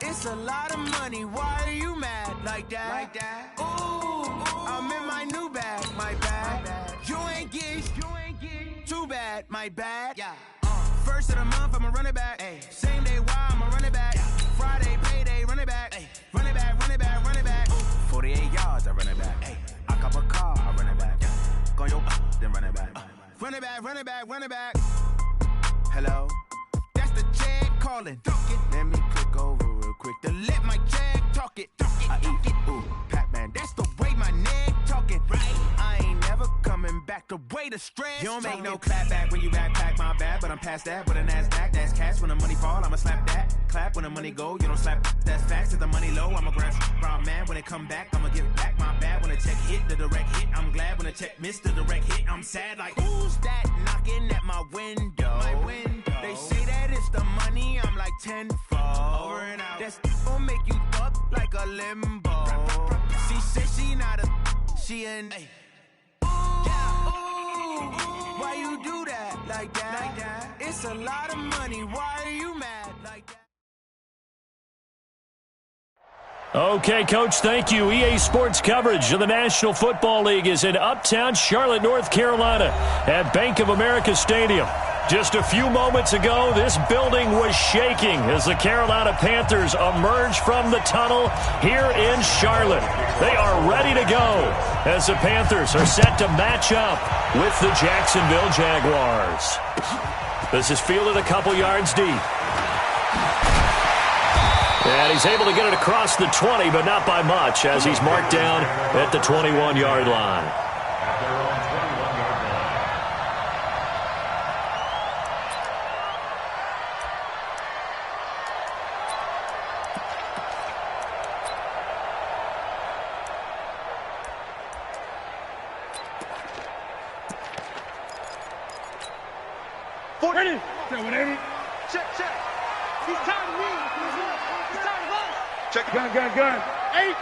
It's a lot of money. Why are you mad like that? Ooh, I'm in my new bag, my bad. You ain't get too bad, my bad. Yeah. First of the month, I'ma run it back. Ay. Same day, why I'ma run it back. Yeah. Friday, payday, run it back. Ay. Run it back, run it back, run it back. 48 yards, I run it back. Ay. I cop a car, I run it back. Yeah. Go yo, then run it back. Run it back, run it back, run it back. Hello? That's the jag calling. Let me click over real quick to let my jag talk it. I eat it, ooh, Pac-Man. That's the way my neck talking. Right? I ain't never coming back the way the stress. You don't make no clap back when you backpack, my bad. But I'm past that with a NASDAQ. That's cash when the money fall, I'ma slap that. Clap when the money go, you don't slap. That's facts. If the money low, I'ma grab brown man. When it come back, I'ma give back my bad. When the check hit, the direct hit. I'm glad when the check missed the direct hit. I'm sad like, who's that knocking at my window? My window. They say that it's the money, I'm like tenfold. Over and out. That's gon' make you up like a limbo. She said she not a, she an. Ooh, why you do that like that? It's a lot of money, why are you mad like that? Okay, Coach, thank you. EA Sports coverage of the National Football League is in Uptown Charlotte, North Carolina at Bank of America Stadium. Just a few moments ago, this building was shaking as the Carolina Panthers emerged from the tunnel here in Charlotte. They are ready to go as the Panthers are set to match up with the Jacksonville Jaguars. This is fielded a couple yards deep. And he's able to get it across the 20, but not by much as he's marked down at the 21-yard line. Ready? Check. He's tired of me. He's tired of us. Check. Gun. 8.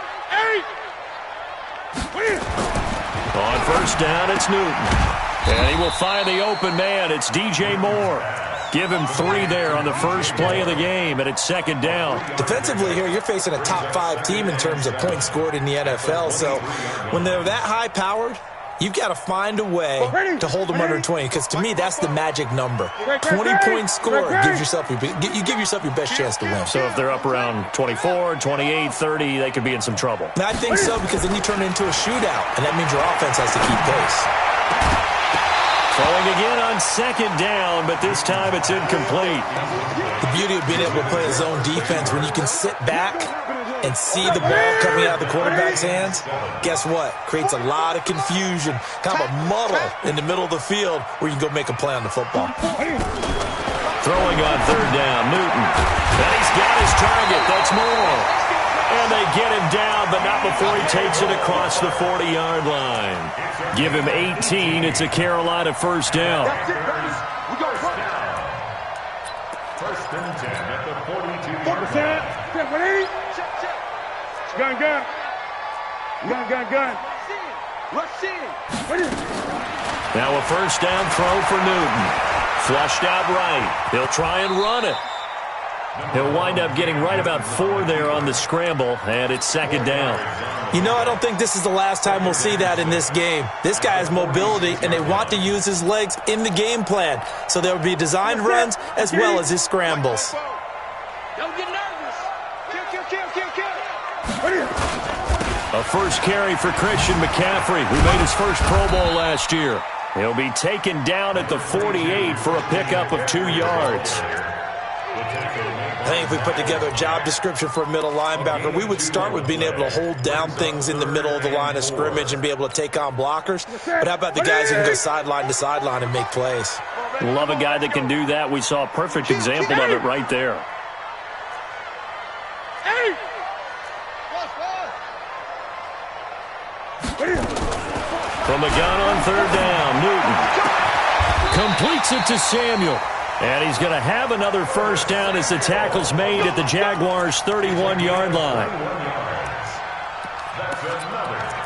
On first down, it's Newton. And he will find the open man. It's DJ Moore. Give him 3 there on the first play of the game, and it's second down. Defensively here, you're facing a top 5 team in terms of points scored in the NFL. So when they're that high-powered, you've got to find a way to hold them under 20, because to me, that's the magic number. 20-point score gives yourself you give yourself your best chance to win. So if they're up around 24, 28, 30, they could be in some trouble. I think so, because then you turn it into a shootout, and that means your offense has to keep pace. Throwing again on second down, but this time it's incomplete. The beauty of being able to play a zone defense when you can sit back and see the ball coming out of the quarterback's hands, guess what? Creates a lot of confusion, kind of a muddle in the middle of the field where you can go make a play on the football. Throwing on third down, Newton. And he's got his target. That's Moore. And they get him down, but not before he takes it across the 40-yard line. Give him 18. It's a Carolina first down. First and 10 at the 42-yard line. Gun. Rush in. Now a first down throw for Newton. Flushed out right. He'll try and run it. He'll wind up getting right about 4 there on the scramble, and it's second down. You know, I don't think this is the last time we'll see that in this game. This guy has mobility, and they want to use his legs in the game plan. So there will be designed runs as well as his scrambles. Don't get nervous. Kill. A first carry for Christian McCaffrey, who made his first Pro Bowl last year. He'll be taken down at the 48 for a pickup of 2 yards. I think if we put together a job description for a middle linebacker, we would start with being able to hold down things in the middle of the line of scrimmage and be able to take on blockers. But how about the guys who can go sideline to sideline and make plays? Love a guy that can do that. We saw a perfect example of it right there. From the gun on third down, Newton completes it to Samuel. And he's going to have another first down as the tackle's made at the Jaguars' 31-yard line.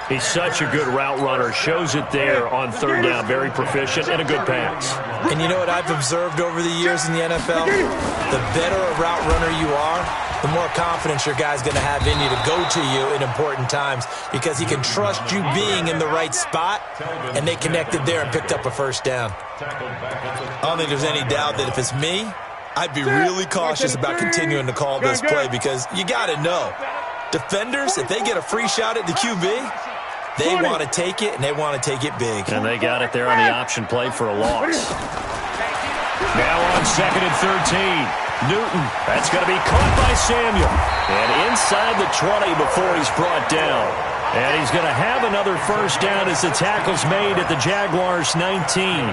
He's such a good route runner. Shows it there on third down. Very proficient and a good pass. And you know what I've observed over the years in the NFL? The better a route runner you are, the more confidence your guy's going to have in you to go to you in important times because he can trust you being in the right spot, and they connected there and picked up a first down. I don't think there's any doubt that if it's me, I'd be really cautious about continuing to call this play because you got to know, defenders, if they get a free shot at the QB, they want to take it, and they want to take it big. And they got it there on the option play for a loss. Now on 2nd and 13. Newton, that's going to be caught by Samuel. And inside the 20 before he's brought down. And he's going to have another first down as the tackle's made at the Jaguars' 19.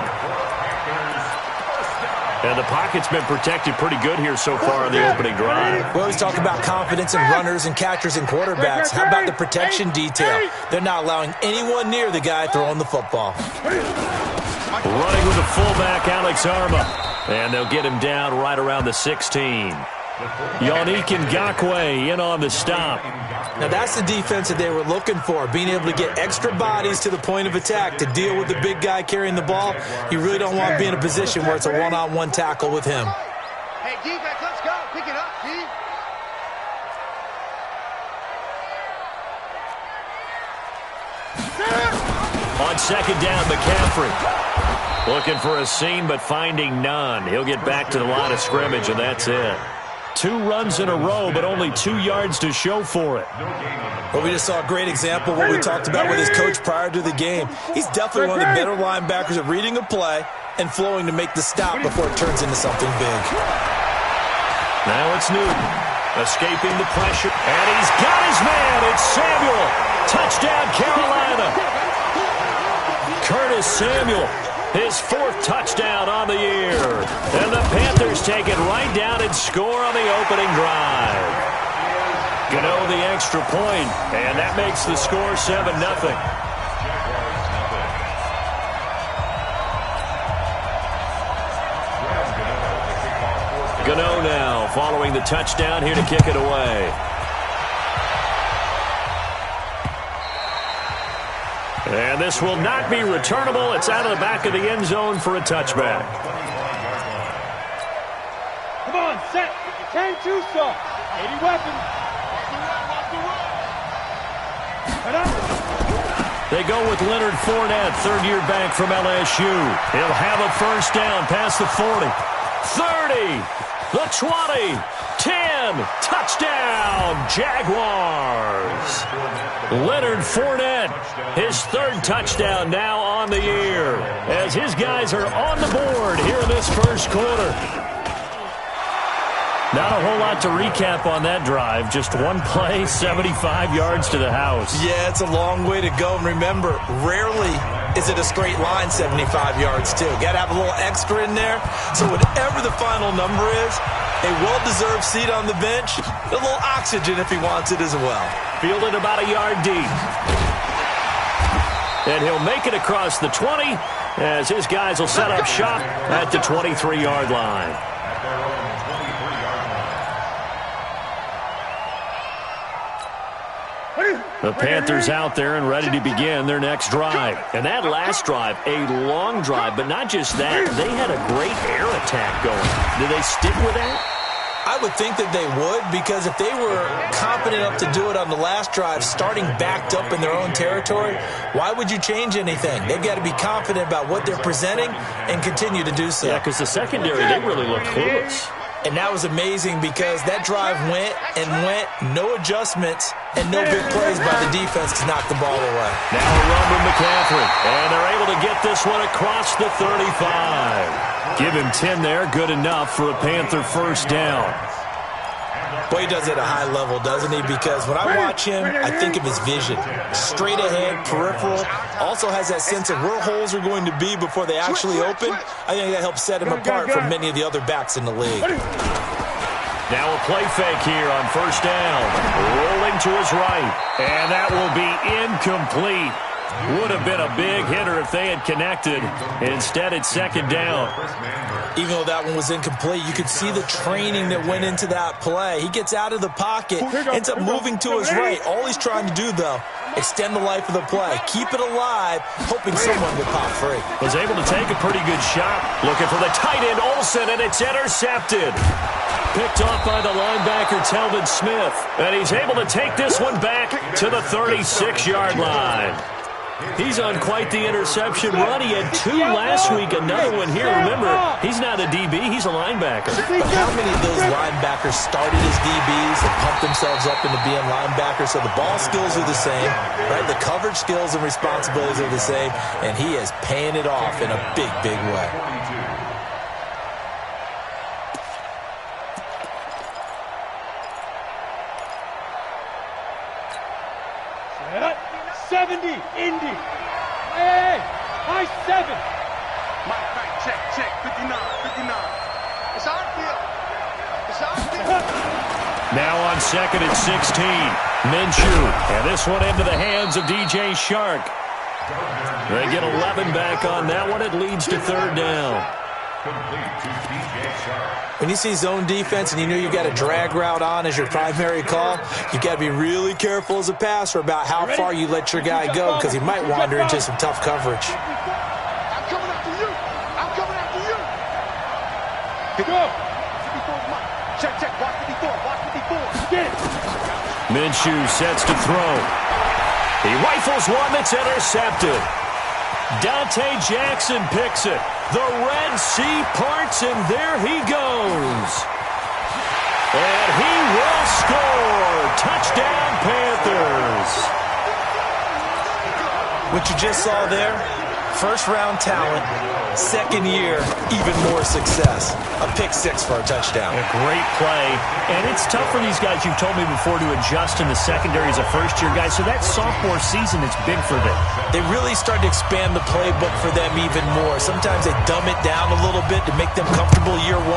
And the pocket's been protected pretty good here so far in the opening drive. We always talk about confidence in runners and catchers and quarterbacks. How about the protection detail? They're not allowing anyone near the guy throwing the football. Running with the fullback, Alex Arma. And they'll get him down right around the 16. Yannick Ngakoue in on the stop. Now that's the defense that they were looking for, being able to get extra bodies to the point of attack to deal with the big guy carrying the ball. You really don't want to be in a position where it's a one-on-one tackle with him. Hey, defense, let's go. Pick it up, D. On 2nd down, McCaffrey. Looking for a seam, but finding none. He'll get back to the line of scrimmage, and that's it. 2 runs in a row, but only 2 yards to show for it. Well, we just saw a great example of what we talked about with his coach prior to the game. He's definitely one of the better linebackers at reading a play and flowing to make the stop before it turns into something big. Now it's Newton, escaping the pressure, and he's got his man. It's Samuel. Touchdown, Carolina. Curtis Samuel, his 4th touchdown on the year. And the Panthers take it right down and score on the opening drive. Gano the extra point, and that makes the score 7-0. Gano now following the touchdown here to kick it away. And this will not be returnable. It's out of the back of the end zone for a touchback. Come on, set. Turn 2 soft. 80 weapons. They go with Leonard Fournette, 3rd-year back from LSU. He'll have a first down past the 40. 30, the 20, 10, touchdown, Jaguars. Leonard Fournette, his 3rd touchdown now on the year, as his guys are on the board here in this first quarter. Not a whole lot to recap on that drive. Just one play, 75 yards to the house. Yeah, it's a long way to go. And remember, rarely is it a straight line 75 yards, too. Got to have a little extra in there. So whatever the final number is, a well-deserved seat on the bench, a little oxygen if he wants it as well. Fielded about a yard deep. And he'll make it across the 20 as his guys will set up shop at the 23-yard line. The Panthers out there and ready to begin their next drive. And that last drive, a long drive, but not just that. They had a great air attack going. Did they stick with that? I would think that they would, because if they were confident enough to do it on the last drive, starting backed up in their own territory, why would you change anything? They've got to be confident about what they're presenting and continue to do so. Yeah, because the secondary, they really look clueless. And that was amazing because that drive went and went, no adjustments, and no big plays by the defense to knock the ball away. Now a run with McCaffrey, and they're able to get this one across the 35. Give him 10 there, good enough for a Panther first down. Boy, he does it at a high level, doesn't he? Because when I watch him, I think of his vision. Straight ahead, peripheral. Also has that sense of where holes are going to be before they actually open. I think that helps set him apart from many of the other backs in the league. Now a play fake here on first down. Rolling to his right. And that will be incomplete. Would have been a big hitter if they had connected. Instead, it's second down. Even though that one was incomplete, you could see the training that went into that play. He gets out of the pocket, ends up moving to his right. All he's trying to do, though, extend the life of the play, keep it alive, hoping someone will pop free. Was able to take a pretty good shot. Looking for the tight end, Olsen, and it's intercepted. Picked off by the linebacker, Telvin Smith. And he's able to take this one back to the 36-yard line. He's on quite the interception run. He had 2 last week, another one here. Remember, he's not a DB, he's a linebacker. But how many of those linebackers started as DBs and pumped themselves up into being linebackers? So the ball skills are the same, right? The coverage skills and responsibilities are the same, and he is paying it off in a big, big way. 70, Indy. Hey, high 7. Mike, check, 59. It's our field. It's our field. Now on 2nd and 16, Minshew. And this one into the hands of DJ Shark. They get 11 back on that one. It leads to 3rd down. When you see zone defense and you know you got a drag route on as your primary call, you got to be really careful as a passer about how far you let your guy go, because he might wander into some tough coverage. I'm coming after you. Go. Check. Watch 54. Get it. Minshew sets to throw. He rifles one that's intercepted. Dante Jackson picks it. The Red Sea parts, and there he goes. And he will score. Touchdown, Panthers. What you just saw there, first-round talent, second year, even more success. A pick 6 for a touchdown. A great play. And it's tough for these guys, you've told me before, to adjust in the secondary as a first-year guy. So that sophomore season is big for them. They really started to expand the playbook for them even more. Sometimes they dumb it down a little bit to make them comfortable year 1.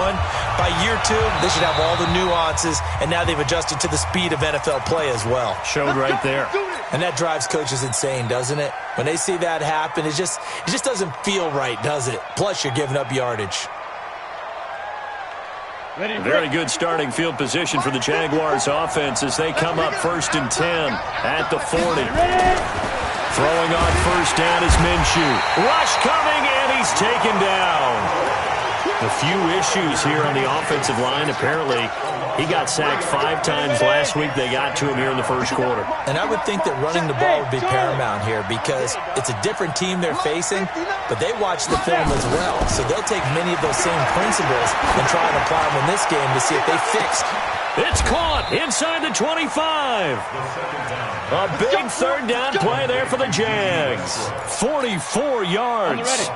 By year 2, they should have all the nuances, and now they've adjusted to the speed of NFL play as well. Showed right there. And that drives coaches insane, doesn't it? When they see that happen, it just doesn't feel right, does it? Plus, you're giving up yardage. Very good starting field position for the Jaguars offense as they come up 1st and 10 at the 40. Throwing on 1st down is Minshew. Rush coming, and he's taken down. A few issues here on the offensive line. Apparently, he got sacked 5 times last week. They got to him here in the first quarter. And I would think that running the ball would be paramount here because it's a different team they're facing, but they watch the film as well. So they'll take many of those same principles and try and apply them in this game to see if they fixed. It's caught inside the 25. A big 3rd down play there for the Jags. 44 yards.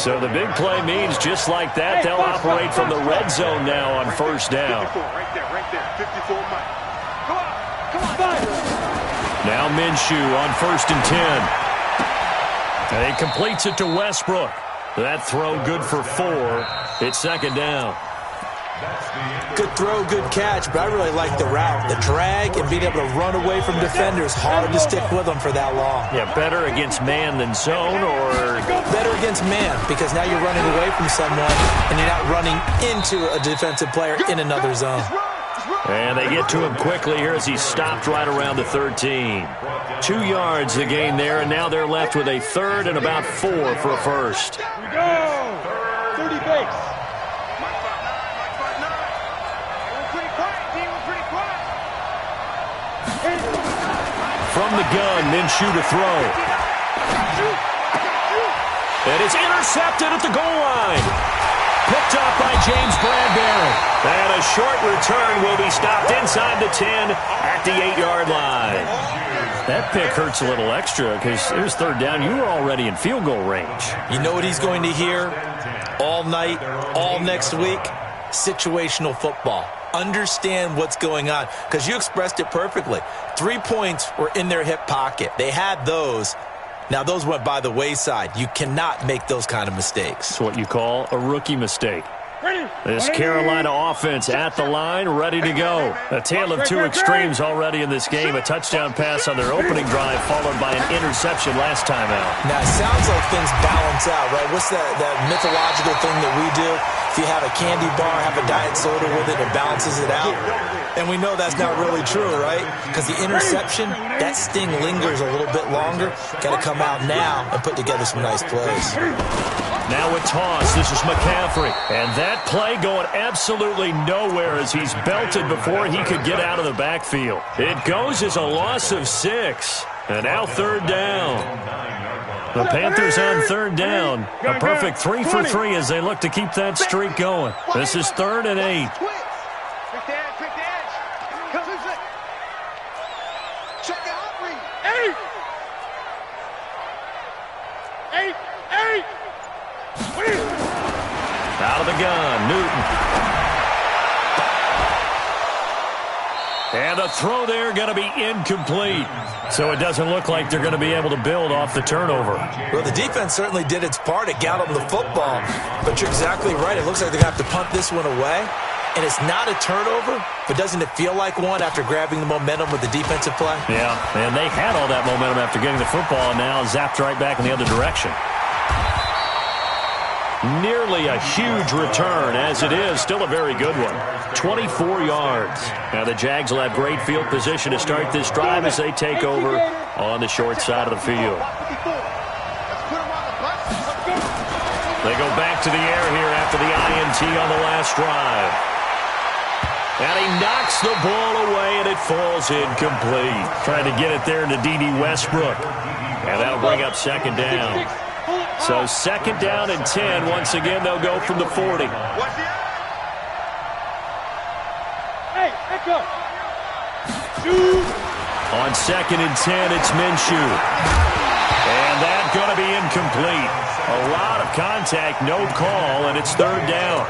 So the big play means just like that, they'll operate from the red zone now on 1st down. Right there. 54, Mike. Come on. Now Minshew on 1st and 10. And he completes it to Westbrook. That throw good for 4. It's 2nd down. Good throw, good catch, but I really like the route. The drag and being able to run away from defenders, hard to stick with them for that long. Yeah, better against man than zone, or better against man, because now you're running away from someone and you're not running into a defensive player in another zone. And they get to him quickly here as he's stopped right around the 13. 2 yards the gain there, and now they're left with a 3rd and about 4 for a first. Here we go. 30 base. From the gun, Minshew to throw. And it's intercepted at the goal line. Picked up by James Bradbury. And a short return will be stopped inside the 10 at the 8-yard line. That pick hurts a little extra because it was 3rd down. You were already in field goal range. You know what he's going to hear all night, all next week? Situational football. Understand what's going on, because you expressed it perfectly. 3 points were in their hip pocket. They had those. Now, those went by the wayside. You cannot make those kind of mistakes. It's what you call a rookie mistake. This Carolina offense at the line, ready to go. A tale of two extremes already in this game. A touchdown pass on their opening drive, followed by an interception last time out. Now, it sounds like things balance out, right? What's that mythological thing that we do? If you have a candy bar, have a diet soda with it, it balances it out. And we know that's not really true, right? Because the interception, that sting lingers a little bit longer. Got to come out now and put together some nice plays. Now a toss. This is McCaffrey. And that play going absolutely nowhere as he's belted before he could get out of the backfield. It goes as a loss of 6. And now third down. The Panthers on third down. A perfect 3 for 3 as they look to keep that streak going. This is 3rd and 8. Out of the gun, Newton. And the throw there going to be incomplete. So it doesn't look like they're going to be able to build off the turnover. Well, the defense certainly did its part. It got them the football. But you're exactly right. It looks like they're going to have to punt this one away. And it's not a turnover, but doesn't it feel like one after grabbing the momentum with the defensive play? Yeah, and they had all that momentum after getting the football and now zapped right back in the other direction. Nearly a huge return, as it is still a very good one. 24 yards. Now the Jags will have great field position to start this drive as they take over on the short side of the field. They go back to the air here after the INT on the last drive. And he knocks the ball away, and it falls incomplete. Trying to get it there to D.D. Westbrook. And that'll bring up second down. So second down and 10. Once again, they'll go from the 40. Hey, echo. On second and 10, it's Minshew. And that's going to be incomplete. A lot of contact, no call, and it's third down.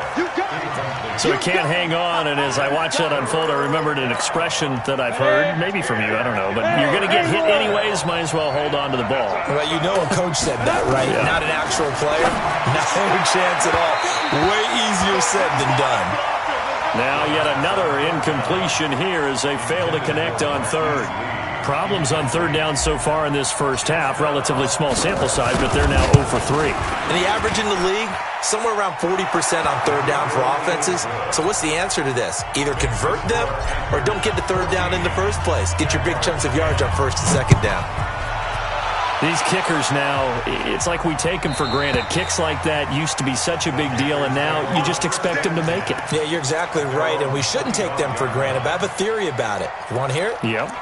So he can't hang on, and as I watch that unfold, I remembered an expression that I've heard, maybe from you, I don't know, but you're going to get hit anyways, might as well hold on to the ball. Well, you know a coach said that, right? Yeah. Not an actual player. Not a chance at all. Way easier said than done. Now yet another incompletion here as they fail to connect on third. Problems on third down so far in this first half. Relatively small sample size, but they're now 0 for 3. And the average in the league, somewhere around 40% on third down for offenses. So what's the answer to this? Either convert them or don't get to third down in the first place. Get your big chunks of yards on first and second down. These kickers now, it's like we take them for granted. Kicks like that used to be such a big deal, and now you just expect them to make it. Yeah, you're exactly right, and we shouldn't take them for granted, but I have a theory about it. You want to hear it? Yep.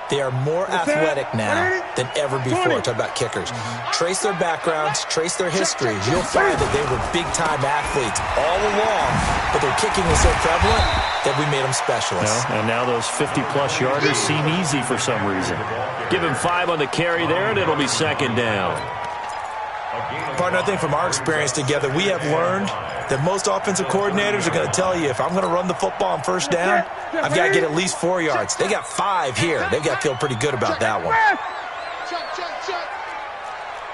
They are more athletic now than ever before. Talk about kickers. Trace their backgrounds, trace their histories. You'll find that they were big-time athletes all along, but their kicking was so prevalent that we made them specialists. And now those 50-plus yarders seem easy for some reason. Give him 5 on the carry there, and it'll be second down. Partner, I think from our experience together, we have learned that most offensive coordinators are going to tell you, if I'm going to run the football on first down, I've got to get at least 4 yards. They got 5 here. They've got to feel pretty good about that one. Check.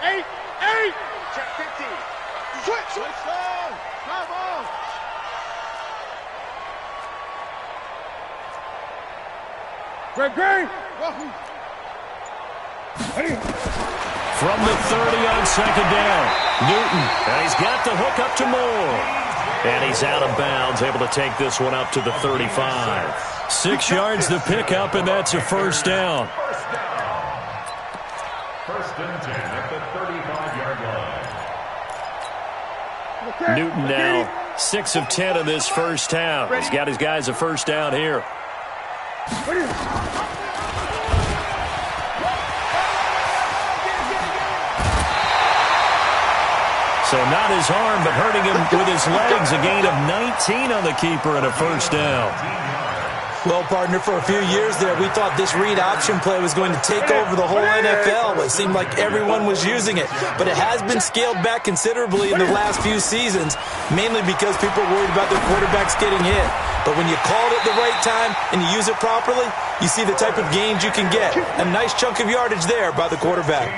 8. Check 15. Switch. Come on. Great. From the 30 on second down, Newton, and he's got the hook up to Moore. And he's out of bounds, able to take this one up to the 35. 6 yards to pick up, and that's a first down. First and 10 at the 35-yard line. Newton now 6 of 10 in this first half. He's got his guys a first down here. So not his arm, but hurting him with his legs. A gain of 19 on the keeper and a first down. Well, partner, for a few years there, we thought this read option play was going to take over the whole NFL. It seemed like everyone was using it. But it has been scaled back considerably in the last few seasons, mainly because people are worried about their quarterbacks getting hit. But when you call it at the right time and you use it properly, you see the type of gains you can get. A nice chunk of yardage there by the quarterback.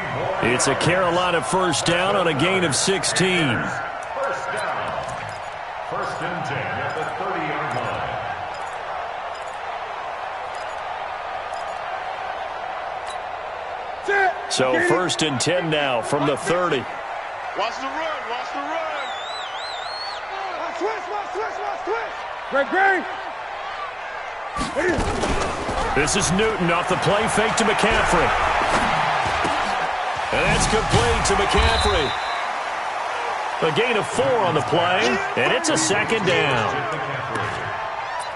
It's a Carolina first down on a gain of 16. First So 1st and 10 now from the 30. Watch the run. Watch the run. Great. This is Newton off the play fake to McCaffrey. And that's complete to McCaffrey. A gain of 4 on the play, and it's a 2nd down.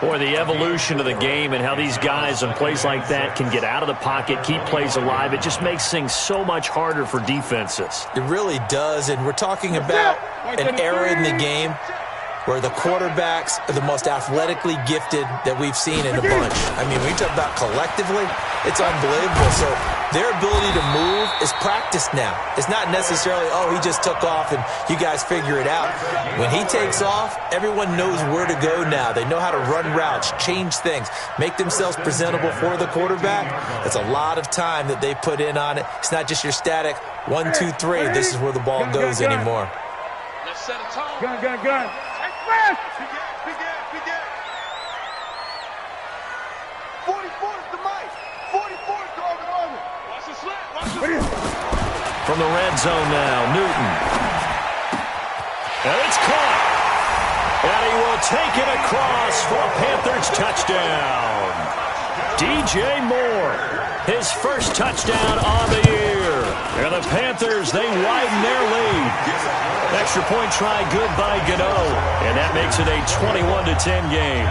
Boy, the evolution of the game and how these guys on plays like that can get out of the pocket, keep plays alive, it just makes things so much harder for defenses. It really does, and we're talking about an era in the game where the quarterbacks are the most athletically gifted that we've seen in a bunch. I mean, when you talk about collectively, it's unbelievable. So their ability to move is practiced now. It's not necessarily, oh, he just took off and you guys figure it out. When he takes off, everyone knows where to go now. They know how to run routes, change things, make themselves presentable for the quarterback. That's a lot of time that they put in on it. It's not just your static 1, 2, 3. This is where the ball goes anymore. Let's set a tone. Gun. Big gas. 44 is the mic. 44 is the arm. Watch the slant. From the red zone now, Newton. And it's caught. And he will take it across for a Panthers touchdown. DJ Moore, his first touchdown on the year. And the Panthers, they widen their lead. Extra point try, good by Gano. And that makes it a 21-10 game.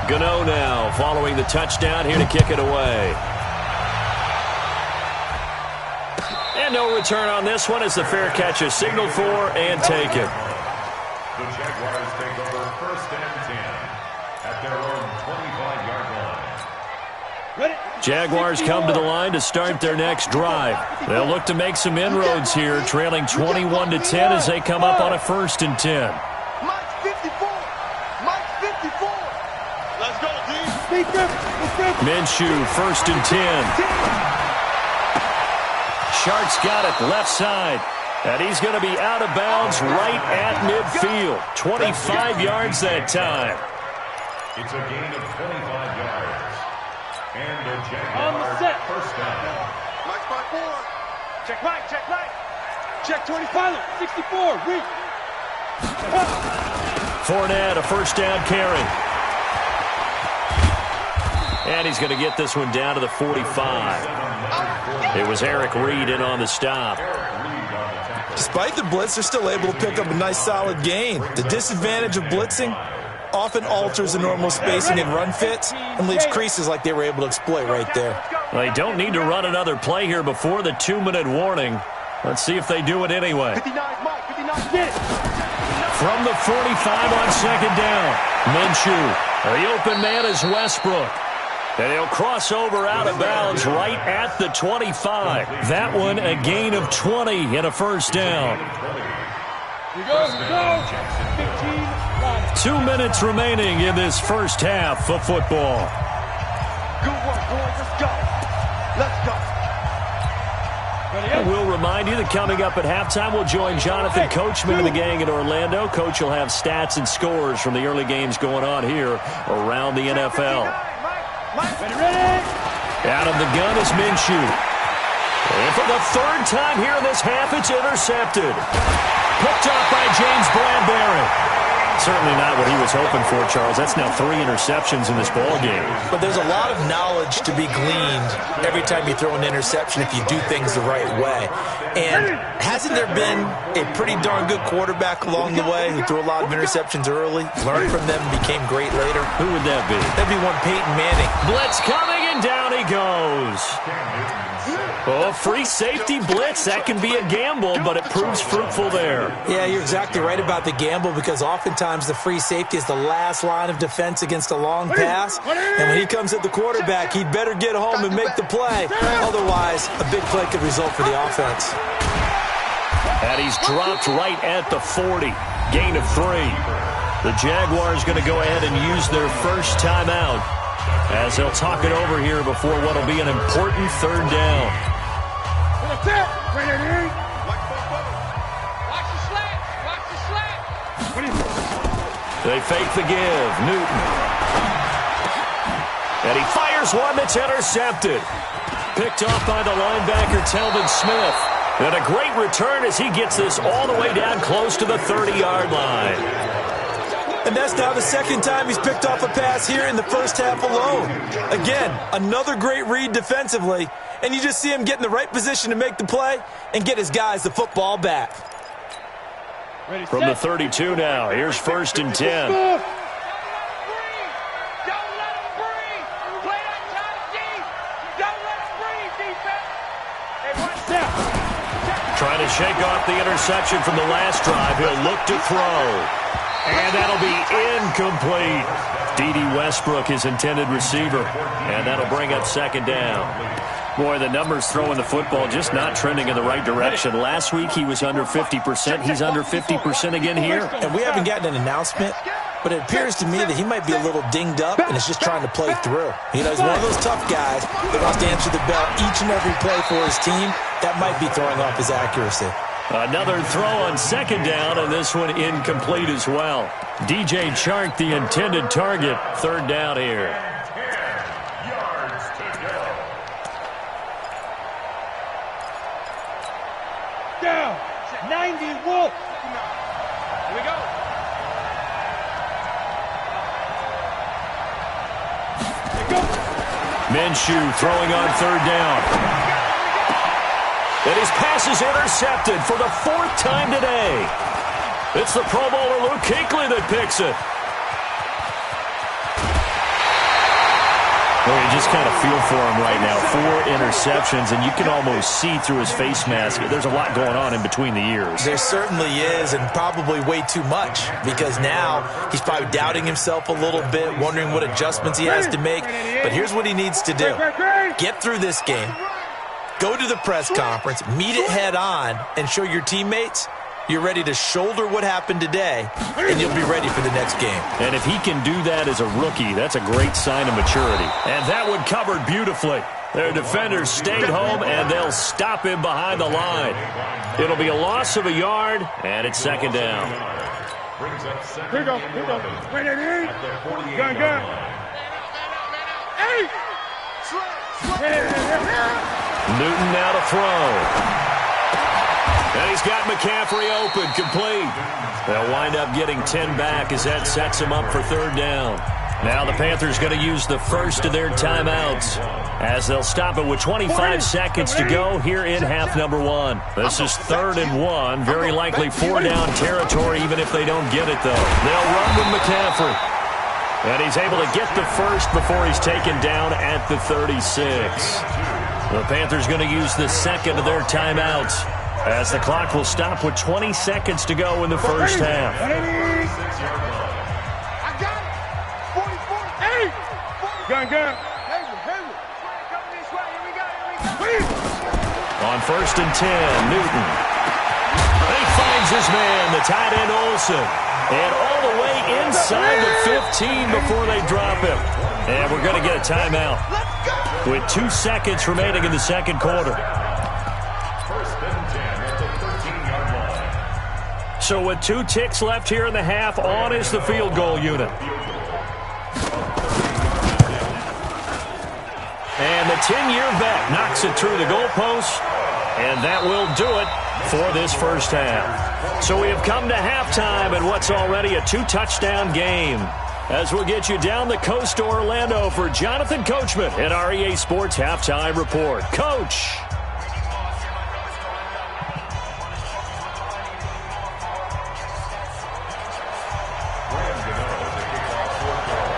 Gano now following the touchdown, here to kick it away. And no return on this one as the fair catch is signaled for and taken. The Jaguars take over 1st and 10 at their own 25-yard line. Jaguars come to the line to start their next drive. They'll look to make some inroads here, trailing 21-10 as they come up on a 1st and 10. Mike's 54. Let's go, D. Minshew, 1st and 10. Shark's got it left side. And he's going to be out of bounds right at midfield. 25 yards that time. It's a gain of 25 yards. And the On the Jaguars set. 1st down. Mike's by 4. Check right. Check 25, 64, reach. Fournette, a 1st down carry. And he's going to get this one down to the 45. It was Eric Reed in on the stop. Despite the blitz, they're still able to pick up a nice solid gain. The disadvantage of blitzing often alters the normal spacing and run fits and leaves creases like they were able to exploit right there. They don't need to run another play here before the 2-minute warning. Let's see if they do it anyway. 59, Mike. 59, get it. From the 45 on 2nd down, Minshew. The open man is Westbrook. And he'll cross over out of bounds right at the 25. That one a gain of 20 and a 1st down. Here we go. 15, 2 minutes remaining in this first half of football. Good work, boys. Let's go. And we'll remind you that coming up at halftime, we'll join Jonathan Coachman and the gang in Orlando. Coach will have stats and scores from the early games going on here around the NFL. ready. Out of the gun is Minshew. And for the 3rd time here in this half, it's intercepted. Picked up by James Bradbury. Certainly not what he was hoping for, Charles. That's now 3 interceptions in this ballgame. But there's a lot of knowledge to be gleaned every time you throw an interception if you do things the right way. And hasn't there been a pretty darn good quarterback along the way who threw a lot of interceptions early, learned from them, and became great later? Who would that be? That'd be one Peyton Manning. Blitz coming, and down he goes. Oh, free safety blitz. That can be a gamble, but it proves fruitful there. Yeah, you're exactly right about the gamble because oftentimes the free safety is the last line of defense against a long pass. And when he comes at the quarterback, he'd better get home and make the play. Otherwise, a big play could result for the offense. And he's dropped right at the 40. Gain of 3. The Jaguars going to go ahead and use their first timeout. as they'll talk it over here before what will be an important third down. Watch the slant. Watch the slant. They fake the give. Newton. And he fires one that's intercepted. Picked off by the linebacker, Telvin Smith. And a great return as he gets this all the way down close to the 30-yard line. And that's now the second time he's picked off a pass here in the first half alone. Again, another great read defensively, and you just see him get in the right position to make the play and get his guys the football back. From the 32 now, here's 1st and 10. Trying to shake off the interception from the last drive. He'll look to throw. And that'll be incomplete. D.D. Westbrook, his intended receiver. And that'll bring up 2nd down. Boy, the numbers throwing the football just not trending in the right direction. Last week he was under 50%. He's under 50% again here. And we haven't gotten an announcement, but it appears to me that he might be a little dinged up and is just trying to play through. You know, he's one of those tough guys that wants to answer the bell each and every play for his team. That might be throwing off his accuracy. Another throw on 2nd down, and this one incomplete as well. DJ Chark, the intended target. 3rd down here. Down. 90 Wolf. Here we go. Minshew throwing on 3rd down. And his pass is intercepted for the 4th time today. It's the Pro Bowler Luke Kuechly that picks it. Well, you just kind of feel for him right now. 4 interceptions, and you can almost see through his face mask. There's a lot going on in between the ears. There certainly is, and probably way too much, because now he's probably doubting himself a little bit, wondering what adjustments he has to make. But here's what he needs to do. Get through this game. Go to the press conference, meet it head on, and show your teammates you're ready to shoulder what happened today, and you'll be ready for the next game. And if he can do that as a rookie, that's a great sign of maturity. And that one covered beautifully. Their defenders stayed home, and they'll stop him behind the line. It'll be a loss of a yard, and it's 2nd down. Here we go. Gun. Hey! Newton now to throw. And he's got McCaffrey open, complete. They'll wind up getting 10 back as that sets him up for 3rd down. Now the Panthers going to use the first of their timeouts as they'll stop it with 25 seconds to go here in half number 1. This is 3rd and 1, very likely 4-down territory even if they don't get it, though. They'll run with McCaffrey. And he's able to get the first before he's taken down at the 36. The Panthers going to use the second of their timeouts as the clock will stop with 20 seconds to go in the first half. I got it. 44. Gun. On 1st and 10, Newton. And he finds his man, the tight end Olsen. And all the way inside the 15 before they drop him. And we're going to get a timeout with 2 seconds remaining in the second quarter. So with 2 ticks left here in the half, on is the field goal unit. And the 10-year vet knocks it through the goalpost, and that will do it for this first half. So we have come to halftime in what's already a 2-touchdown game. As we'll get you down the coast to Orlando for Jonathan Coachman at our EA Sports Halftime Report. Coach!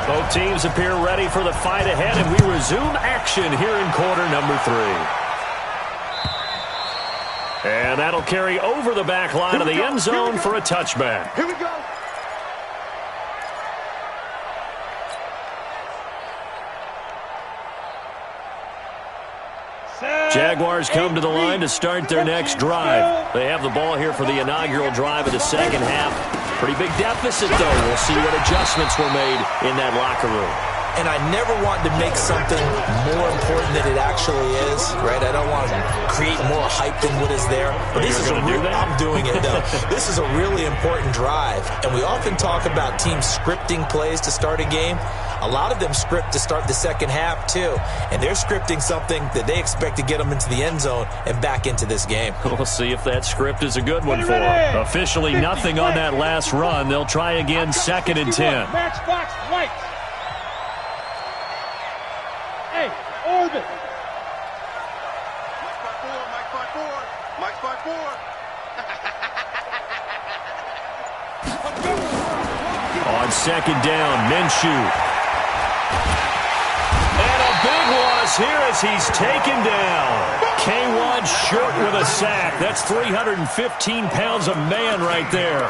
Both teams appear ready for the fight ahead, and we resume action here in quarter number 3. And that'll carry over the back line of the end zone for a touchback. Here we go. Jaguars come to the line to start their next drive. They have the ball here for the inaugural drive of the second half. Pretty big deficit, though. We'll see what adjustments were made in that locker room. and I never want to make something more important than it actually is, right? I don't want to create more hype than what is there. But this is I'm doing it, though. This is a really important drive, and we often talk about teams scripting plays to start a game. A lot of them script to start the second half, too, and they're scripting something that they expect to get them into the end zone and back into this game. We'll see if that script is a good one for them. Officially nothing on that last run. They'll try again, 2nd and 10. Matchbox white. Hey, orbit. Mike 5-4. Mike 5-4. On 2nd down, Minshew. And a big loss here as he's taken down. K1 short with a sack. That's 315 pounds of man right there.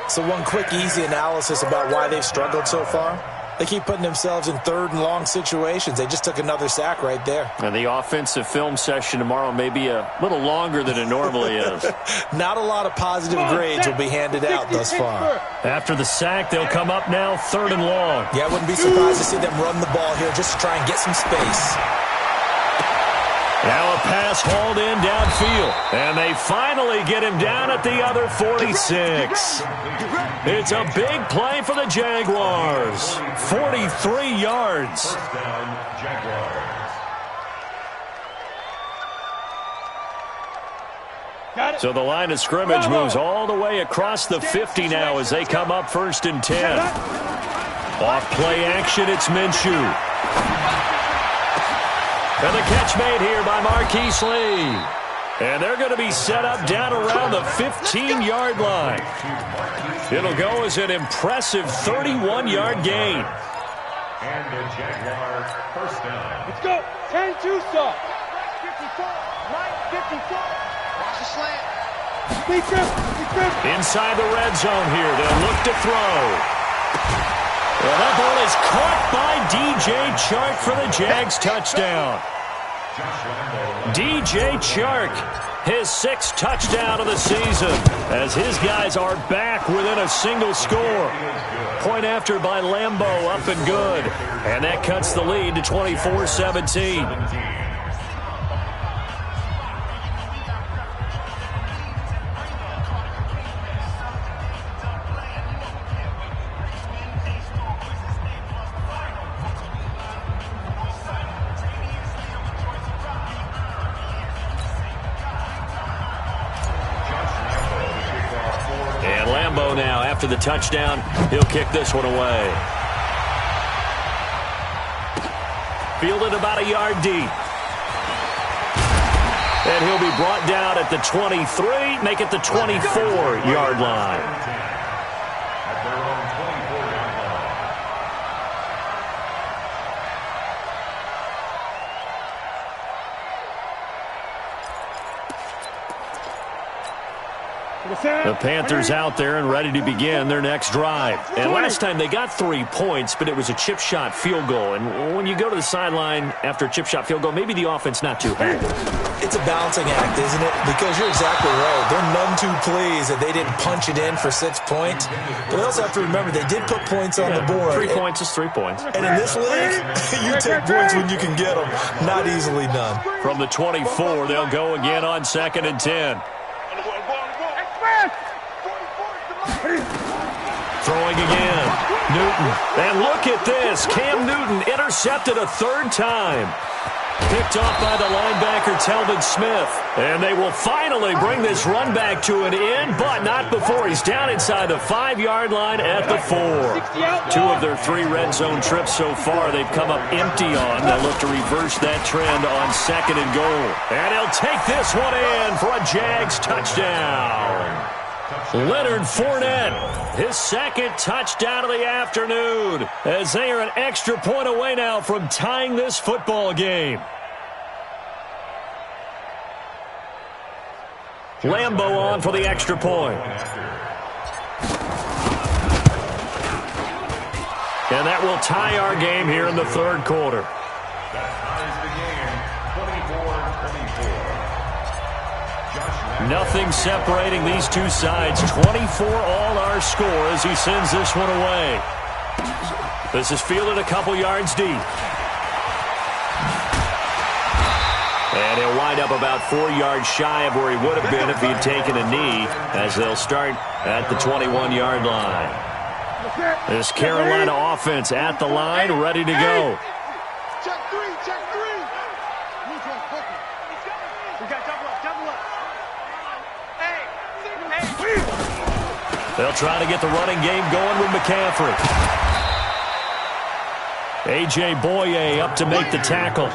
So one quick, easy analysis about why they've struggled so far. They keep putting themselves in 3rd and long situations. They just took another sack right there. And the offensive film session tomorrow may be a little longer than it normally is. Not a lot of positive grades will be handed out thus far. After the sack, they'll come up now 3rd and long. Yeah, I wouldn't be surprised to see them run the ball here just to try and get some space. Now a pass hauled in downfield. And they finally get him down at the other 46. It's a big play for the Jaguars. 43 yards. So the line of scrimmage moves all the way across the 50 now as they come up 1st and 10. Off play action, it's Minshew. And the catch made here by Marquise Lee. And they're going to be set up down around the 15-yard line. It'll go as an impressive 31-yard gain. And the Jaguars first down. Let's go. 10-2 stop. 54. Mike 54. Watch the slant. Inside the red zone here. They'll look to throw. Well, that ball is caught by DJ Chark for the Jags touchdown. DJ Chark, his 6th touchdown of the season, as his guys are back within a single score. Point after by Lambeau, up and good. And that cuts the lead to 24-17. Now after the touchdown, he'll kick this one away. Fielded about a yard deep. And he'll be brought down at the 23, make it the 24-yard line. The Panthers out there and ready to begin their next drive. And last time they got 3 points, but it was a chip shot field goal. And when you go to the sideline after a chip shot field goal, maybe the offense not too happy. It's a balancing act, isn't it? Because you're exactly right. They're none too pleased that they didn't punch it in for 6 points. But we also have to remember they did put points on the board. 3 points is 3 points. And in this league, you take points when you can get them. Not easily done. From the 24, they'll go again on 2nd and 10. Throwing again. Newton. And look at this. Cam Newton intercepted a 3rd time. Picked off by the linebacker, Telvin Smith. And they will finally bring this run back to an end, but not before he's down inside the 5-yard line at the 4. 2 of their 3 red zone trips so far they've come up empty on. They'll look to reverse that trend on 2nd and goal. And he'll take this one in for a Jags touchdown. Leonard Fournette, his 2nd touchdown of the afternoon, as they are an extra point away now from tying this football game. Lambeau on for the extra point. And that will tie our game here in the 3rd quarter. Nothing separating these two sides. 24 all our score as he sends this one away. This is fielded a couple yards deep. And he'll wind up about 4 yards shy of where he would have been if he had taken a knee, as they'll start at the 21-yard line. This Carolina offense at the line, ready to go. Check three, check three. We got double up. Hey. They'll try to get the running game going with McCaffrey. A.J. Boye up to make the tackle.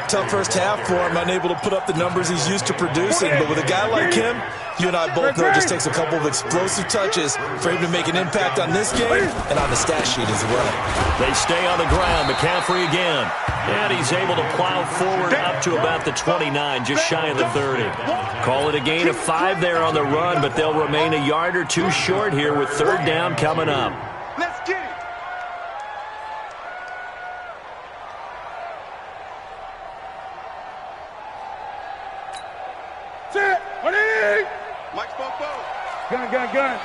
Tough first half for him, unable to put up the numbers he's used to producing. But with a guy like him, you and I both know it just takes a couple of explosive touches for him to make an impact on this game and on the stat sheet as well. They stay on the ground. McCaffrey again. And he's able to plow forward up to about the 29, just shy of the 30. Call it a gain of 5 there on the run, but they'll remain a yard or two short here with third down coming up. Let's get it. Set. Ready. Mike's Bobo. Gun.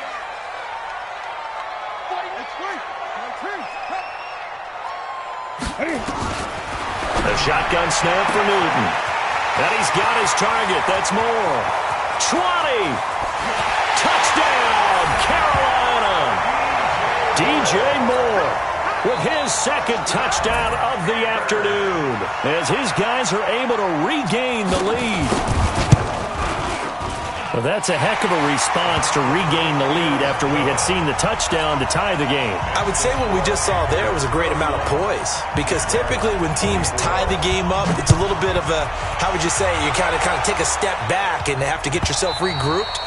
The shotgun snap for Newton. And he's got his target. That's Moore. 20. Touchdown, Carolina. DJ Moore with his second touchdown of the afternoon, as his guys are able to regain the lead. Well, that's a heck of a response to regain the lead after we had seen the touchdown to tie the game. I would say what we just saw there was a great amount of poise, because typically when teams tie the game up, it's a little bit of a, how would you say, you kind of take a step back and have to get yourself regrouped.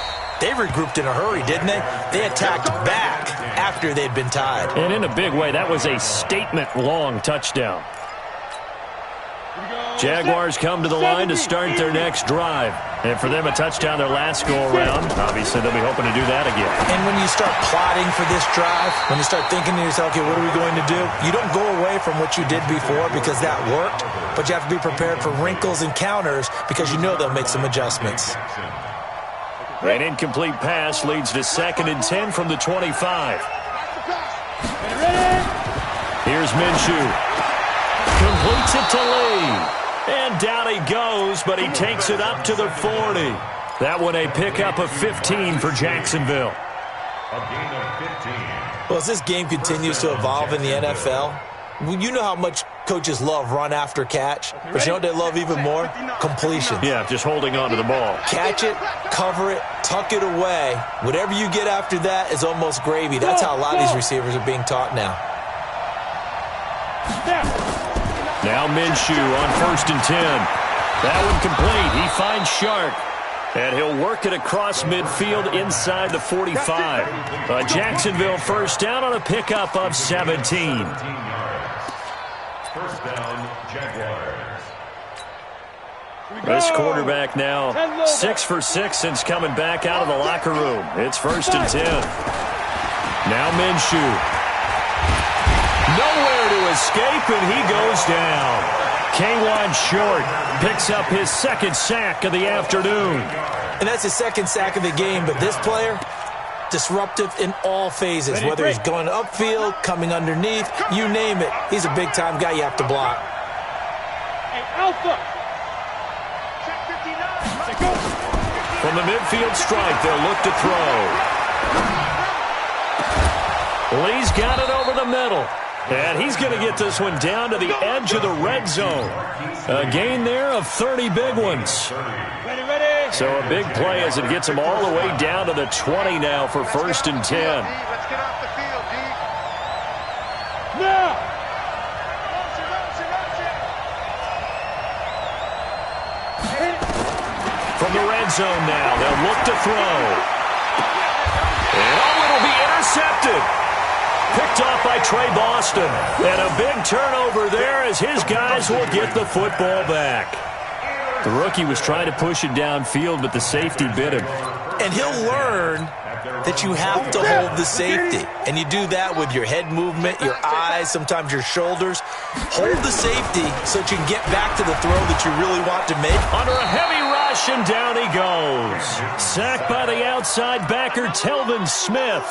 They regrouped in a hurry, didn't they? They attacked back after they'd been tied. And in a big way, that was a statement-long touchdown. Jaguars come to the line to start their next drive. And for them, a touchdown their last go-around. Obviously, they'll be hoping to do that again. And when you start plotting for this drive, when you start thinking to yourself, okay, what are we going to do? You don't go away from what you did before because that worked, but you have to be prepared for wrinkles and counters because you know they'll make some adjustments. An incomplete pass leads to 2nd and 10 from the 25. Here's Minshew. Completes it to Lee. And down he goes, but he takes it up to the 40. That one a pickup of 15 for Jacksonville. A gain of 15. Well, as this game continues to evolve in the NFL, you know how much coaches love run after catch, but you know what they love even more? Completion. Yeah, just holding on to the ball. Catch it, cover it, tuck it away. Whatever you get after that is almost gravy. That's how a lot of these receivers are being taught now. Now Minshew on 1st and 10. That one complete. He finds Shark. And he'll work it across midfield inside the 45. Jacksonville first down on a pickup of 17. First down, Jaguars. This quarterback now 6 for 6 since coming back out of the locker room. It's 1st and 10. Now Minshew. Nowhere to escape, and he goes down. K'Wan Short picks up his 2nd sack of the afternoon. And that's his 2nd sack of the game, but this player, disruptive in all phases, whether he's going upfield, coming underneath, you name it. He's a big-time guy you have to block. Hey, Alpha. From the midfield stripe, they'll look to throw. Lee's got it over the middle. And he's going to get this one down to the edge of the red zone. A gain there of 30 big ones. So a big play as it gets him all the way down to the 20 now for 1st and 10. Let's get off the field, D. Now. From the red zone now, they'll look to throw. And it'll be intercepted. Picked off by Trey Boston. And a big turnover there as his guys will get the football back. The rookie was trying to push it downfield, but the safety bit him. And he'll learn that you have to hold the safety. And you do that with your head movement, your eyes, sometimes your shoulders. Hold the safety so that you can get back to the throw that you really want to make. Under a heavy rush, and down he goes. Sacked by the outside backer, Telvin Smith.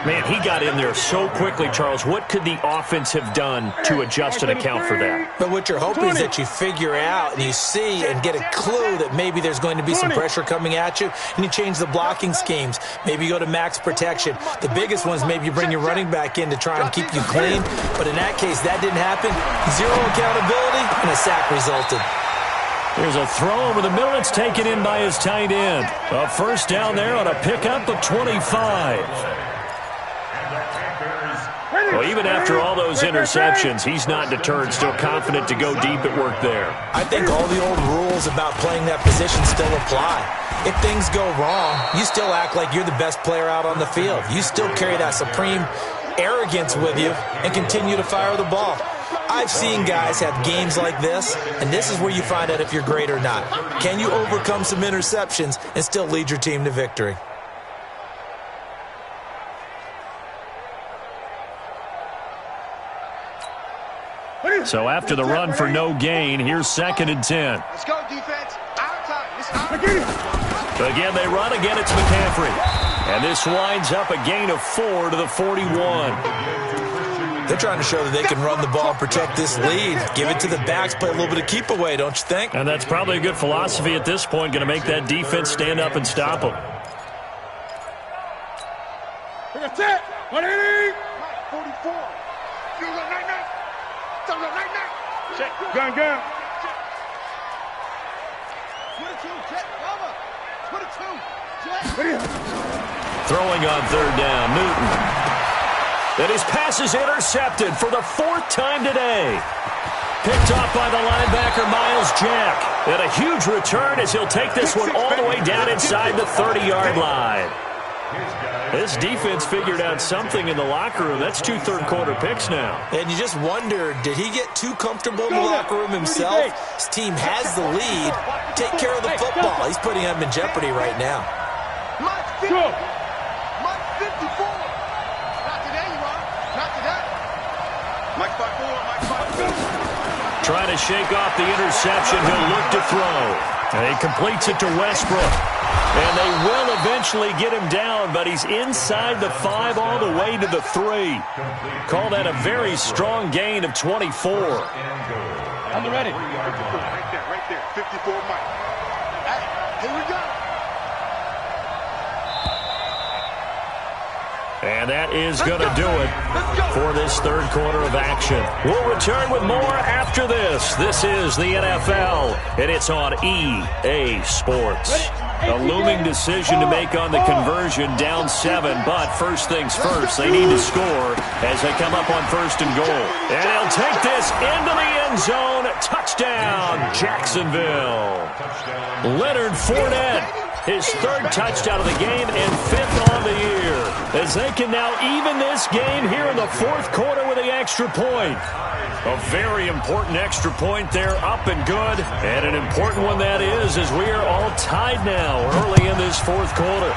Man, he got in there so quickly, Charles. What could the offense have done to adjust and account for that? But what you're hoping is that you figure out and you see and get a clue that maybe there's going to be some pressure coming at you, and you change the blocking schemes. Maybe you go to max protection. The biggest one is maybe you bring your running back in to try and keep you clean. But in that case, that didn't happen. Zero accountability, and a sack resulted. There's a throw over the middle. It's taken in by his tight end. A first down there on a pickup of 25. Well, even after all those interceptions, he's not deterred, still confident to go deep at work there. I think all the old rules about playing that position still apply. If things go wrong, you still act like you're the best player out on the field. You still carry that supreme arrogance with you and continue to fire the ball. I've seen guys have games like this, and this is where you find out if you're great or not. Can you overcome some interceptions and still lead your team to victory? So after the run for no gain, here's 2nd and 10. Let's go, defense. Our time. It's our time. Again, they run. Again, it's McCaffrey. And this winds up a gain of 4 to the 41. They're trying to show that they can run the ball and protect this lead. Give it to the backs, play a little bit of keep away, don't you think? And that's probably a good philosophy at this point, going to make that defense stand up and stop them. That's it. 180. 44. You look right now. Check. Gun. 22, check. Mama. 22, check. Throwing on 3rd down, Newton. And his pass is intercepted for the 4th time today. Picked off by the linebacker, Miles Jack. And a huge return as he'll take this one all the way down inside the 30-yard line. This defense figured out something in the locker room. That's 2 third-quarter picks now. And you just wonder, did he get too comfortable in the locker room himself? His team has the lead. Take care of the football. He's putting them in jeopardy right now. Mike 50. Mike 54. Not today, you are. Not today. Mike 54. Mike 54. Trying to shake off the interception. He'll look to throw. And he completes it to Westbrook. And they will eventually get him down, but he's inside the 5 all the way to the 3. Call that a very strong gain of 24. I'm ready. Right there. 54 Mike. Hey, here we go. And that is going to do it for this 3rd quarter of action. We'll return with more after this. This is the NFL, and it's on EA Sports. A looming decision to make on the conversion, down 7, but first things first, they need to score as they come up on 1st and goal. And he'll take this into the end zone. Touchdown, Jacksonville. Leonard Fournette, his 3rd touchdown of the game and 5th on the year, as they can now even this game here in the 4th quarter with the extra point. A very important extra point there, up and good. And an important one that is, as we are all tied now early in this 4th quarter.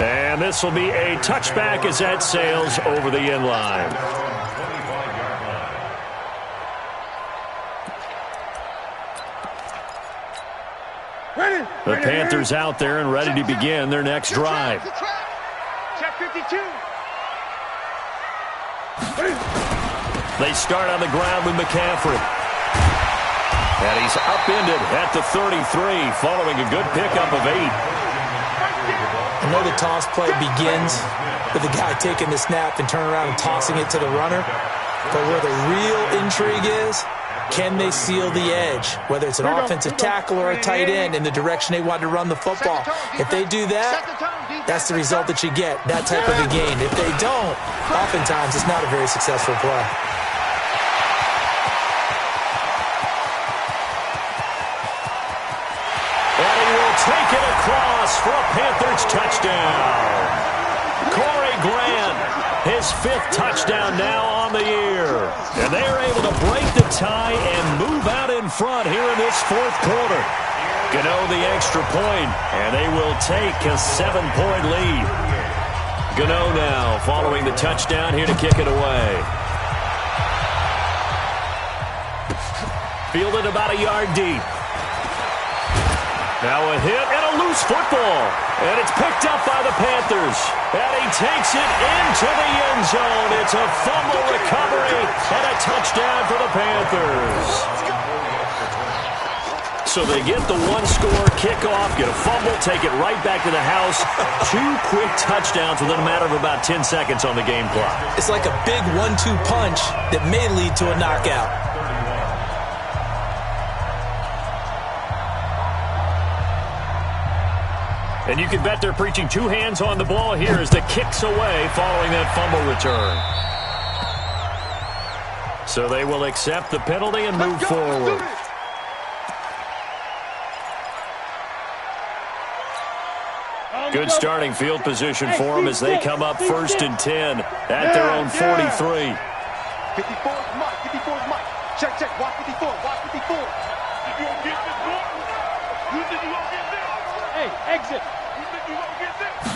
And this will be a touchback as that sails over the end line. The Panthers out there and ready to begin their next drive. Check 52. They start on the ground with McCaffrey. And he's upended at the 33 following a good pickup of 8. I know the toss play begins with the guy taking the snap and turning around and tossing it to the runner. But where the real intrigue is, can they seal the edge, whether it's an offensive tackle or a tight end, in the direction they want to run the football? If they do that, that's the result that you get, that type of a gain. If they don't, oftentimes it's not a very successful play. And he will take it across for a Panthers touchdown. Corey Grant, his 5th touchdown now on the year. And they are able to break the tie and move out in front here in this 4th quarter. Gano the extra point, and they will take a 7-point lead. Gano now following the touchdown here to kick it away. Fielded about a yard deep. Now a hit and a loose football. And it's picked up by the Panthers. And he takes it into the end zone. It's a fumble recovery and a touchdown for the Panthers. So they get the one-score kickoff, get a fumble, take it right back to the house. 2 quick touchdowns within a matter of about 10 seconds on the game clock. It's like a big 1-2 punch that may lead to a knockout. And you can bet they're preaching 2 hands on the ball here as the kick's away following that fumble return. So they will accept the penalty and move forward. Good starting field position for them as they come up 1st and 10 at their own 43. 54's Mike. 54's Mike. Check, check. Watch 54. Watch 54. You gonna get this one? You think you gonna get this? Hey, exit. You think you gonna get this?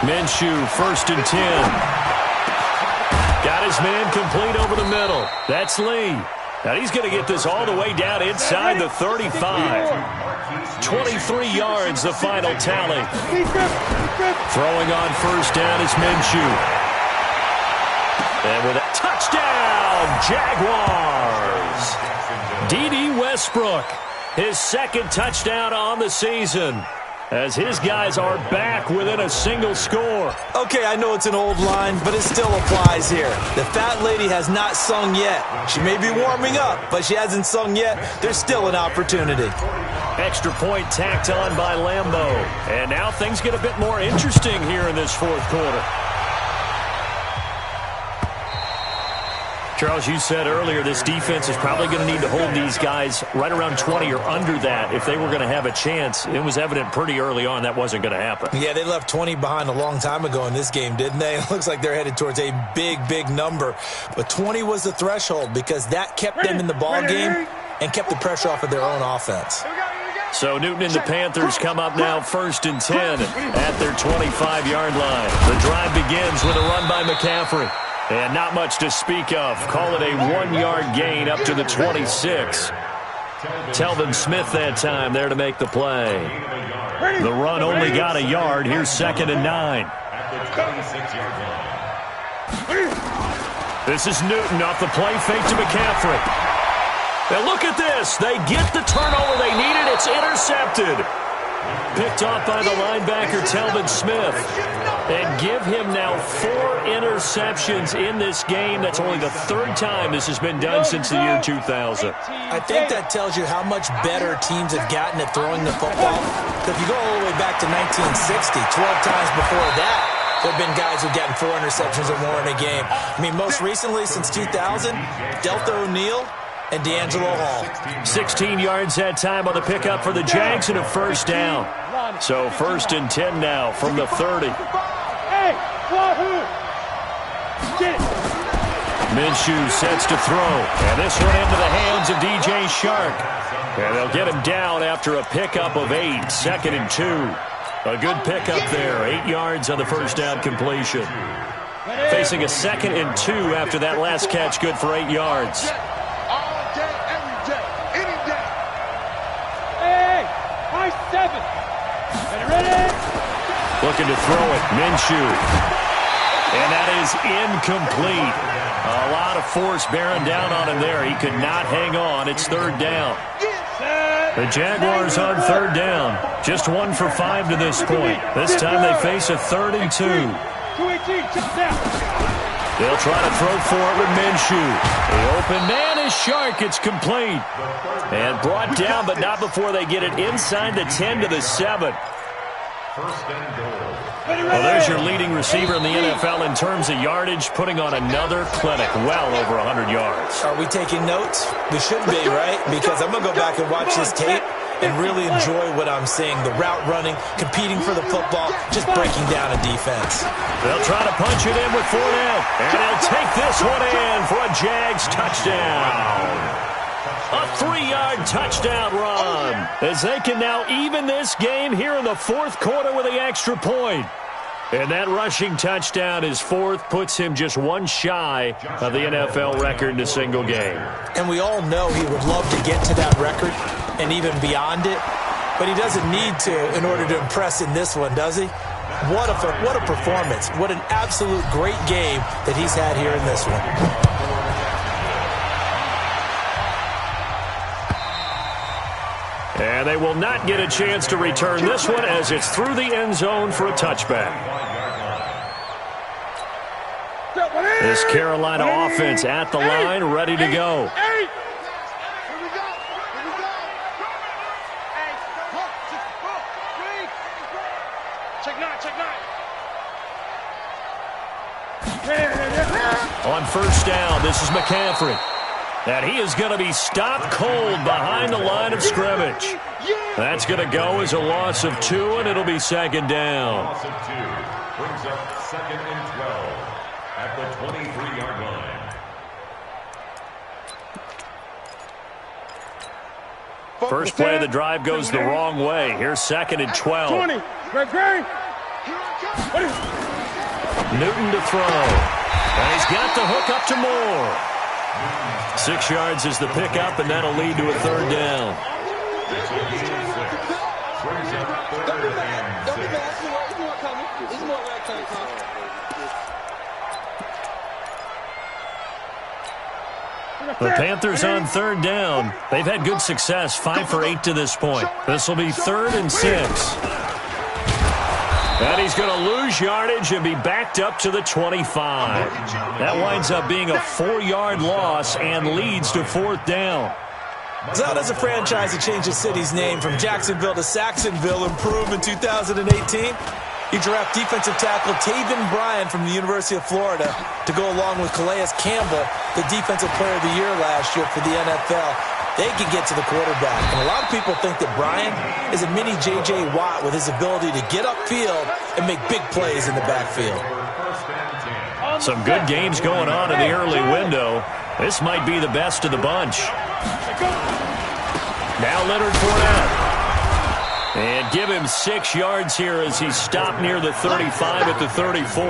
Minshew, 1st and 10. Got his man complete over the middle. That's Lee. Now he's going to get this all the way down inside the 35. 23 yards, the final tally. Throwing on 1st down is Minshew. And with a touchdown, Jaguars. D.D. Westbrook, his 2nd touchdown on the season, as his guys are back within a single score. Okay, I know it's an old line, but it still applies here. The fat lady has not sung yet. She may be warming up, but she hasn't sung yet. There's still an opportunity. Extra point tacked on by Lambeau. And now things get a bit more interesting here in this 4th quarter. Charles, you said earlier this defense is probably going to need to hold these guys right around 20 or under that if they were going to have a chance. It was evident pretty early on that wasn't going to happen. Yeah, they left 20 behind a long time ago in this game, didn't they? It looks like they're headed towards a big, big number. But 20 was the threshold because that kept them in the ball game and kept the pressure off of their own offense. So Newton and the Panthers come up now 1st and 10 at their 25-yard line. The drive begins with a run by McCaffrey. And not much to speak of. Call it a 1-yard gain up to the 26. Telvin Smith that time there to make the play. The run only got a yard. Here's 2nd and 9. This is Newton off the play fake to McCaffrey. Now look at this. They get the turnover they needed. It's intercepted. Picked off by the linebacker, Telvin Smith. And give him now 4 interceptions in this game. That's only the 3rd time this has been done since the year 2000. I think that tells you how much better teams have gotten at throwing the football. If you go all the way back to 1960, 12 times before that, there have been guys who've gotten 4 interceptions or more in a game. I mean, most recently, since 2000, Delta O'Neal and D'Angelo Hall. 16 yards that time on the pickup for the Jags and a 1st down. So 1st and 10 now from the 30. Minshew sets to throw. And this one into the hands of DJ Shark. And they'll get him down after a pickup of 8. 2nd and 2. A good pickup there. 8 yards on the 1st down completion. Facing a 2nd and 2 after that last catch. Good for 8 yards. Looking to throw it. Minshew. And that is incomplete. A lot of force bearing down on him there. He could not hang on. It's 3rd down. The Jaguars on 3rd down. Just 1 for 5 to this point. This time they face a 3rd and 2. They'll try to throw for it with Minshew. The open man is Shark. It's complete. And brought down, but not before they get it inside the 10 to the 7. Well, there's your leading receiver in the NFL in terms of yardage, putting on another clinic, well over 100 yards. Are we taking notes? We should be, right? Because I'm going to go back and watch this tape and really enjoy what I'm seeing. The route running, competing for the football, just breaking down a defense. They'll try to punch it in with 4 down. And they'll take this one in for a Jags touchdown. A 3-yard touchdown run as they can now even this game here in the 4th quarter with the extra point. And that rushing touchdown, his 4th, puts him just 1 shy of the NFL record in a single game. And we all know he would love to get to that record and even beyond it. but he doesn't need to in order to impress in this one, does he? What a performance. What an absolute great game that he's had here in this one. And they will not get a chance to return this one as it's through the end zone for a touchback. This Carolina offense at the line, ready to go. On first down, this is McCaffrey. And he is going to be stopped cold behind the line of scrimmage. That's going to go as a loss of 2, and it'll be second down. Loss of 2 brings up 2nd and 12 at the 23-yard line. First play of the drive goes the wrong way. Here's 2nd and 12. Newton to throw. And he's got the hook up to Moore. 6 yards is the pickup, and that'll lead to a third down. The Panthers on third down. They've had good success, 5 for 8 to this point. This will be 3rd and 6. And he's going to lose yardage and be backed up to the 25. That winds up being a 4-yard loss and leads to 4th down. So how does a franchise that changes city's name from Jacksonville to Saxonville improve in 2018? You draft defensive tackle Taven Bryan from the University of Florida to go along with Calais Campbell, the Defensive Player of the Year last year for the NFL. They can get to the quarterback. And a lot of people think that Bryan is a mini J.J. Watt with his ability to get upfield and make big plays in the backfield. Some good games going on in the early window. This might be the best of the bunch. Now Leonard Fournette. And give him 6 yards here as he's stopped near the 35 at the 34.